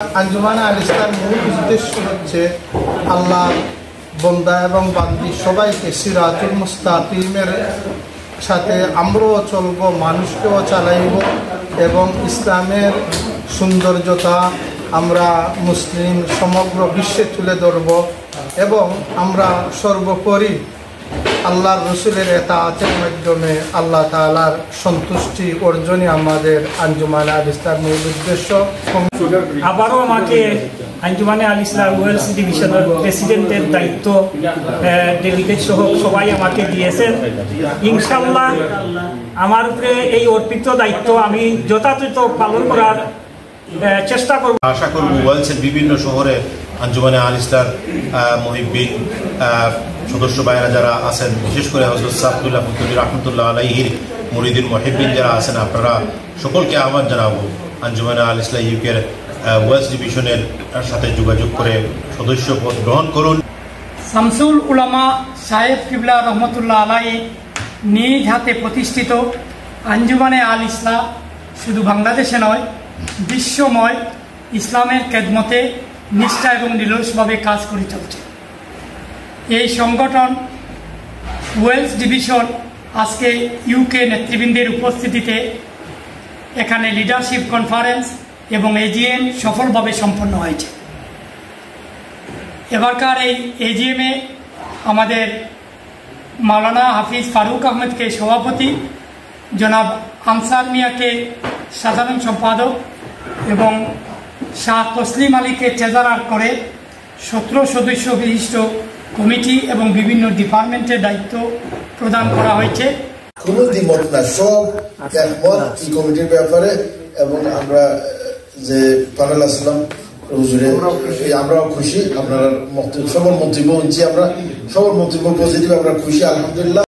আঞ্জুমান আল ইসলাম মূল উদ্দেশ্য হচ্ছে আল্লাহর বন্দা এবং বান্দি সবাইকে সিরাতুল মুস্তাকিমের সাথে আমরাও চলব, মানুষকেও চালাইব এবং ইসলামের সৌন্দর্যতা আমরা মুসলিম সমগ্র বিশ্বে তুলে ধরব এবং আমরা সর্বোপরি আল্লাহর রসুলের এতাআতের মাধ্যমে আল্লাহ তাআলার সন্তুষ্টি অর্জনই আমাদের আঞ্জুমান আল ইসলামের উদ্দেশ্য। আবারও আমাকে আঞ্জুমানে আল ইসলাম ওয়েলস ডিভিশনের প্রেসিডেন্টের দায়িত্ব ডেলিগেট সহ সবাই আমাকে দিয়েছেন। ইনশাআল্লাহ আমার উপরে এই অর্পিত দায়িত্ব আমি যথাযথ পালন করার চেষ্টা করব। আশা করব ওয়েলসের বিভিন্ন শহরে আঞ্জুমানে আল ইসলাম মুহিব্বিন সদস্য ভাইয়েরা যারা আছেন, বিশেষ করে হযরত সাদুল্লাহ ফুতুরি রাহমাতুল্লাহ আলাইহির মুরিদিন মুহিব্বিন যারা আছেন, আপনারা সকলকে আহ্বান জানাবো আঞ্জুমানে আল ইসলাম ইউকের ওয়েলস ডিভিশনের সাথে যোগাযোগ করে সদস্যপদ গ্রহণ করুন। শামসুল উলামা সাহেব কিবলা রহমতুল্লাহ আলাইহি নিজ হাতে প্রতিষ্ঠিত আঞ্জুমানে আল ইসলাম শুধু বাংলাদেশে নয়, বিশ্বময় ইসলামের খেদমতে নিষ্ঠা এবং নিরলসভাবে কাজ করে চলছে। এই সংগঠন ওয়েলস ডিভিশন আজকে ইউকে নেতৃবৃন্দের উপস্থিতিতে এখানে লিডারশিপ কনফারেন্স এবং এজিএম সফলভাবে সম্পন্ন হয়েছে। এবারকার এই এজিএমে আমাদের মাওলানা হাফিজ ফারুক আহমেদকে সভাপতি, জনাব আনসার মিয়াকে সাধারণ সম্পাদক এবং শাহ তসলিম আলীকে ট্রেজারার করে 17 সদস্য বিশিষ্ট কমিটি এবং বিভিন্ন ডিপার্টমেন্টের দায়িত্ব প্রদান করা হয়েছে। কোনো দ্বিমত না, সব একমত এই কমিটির ব্যাপারে এবং আমরা যে প্যানেল আসলাম হুজুরে আমরাও খুশি। আপনার সবার মন্তব্য হচ্ছে, আমরা সবার মন্তব্য পজিটিভ, আমরা খুশি আলহামদুলিল্লাহ।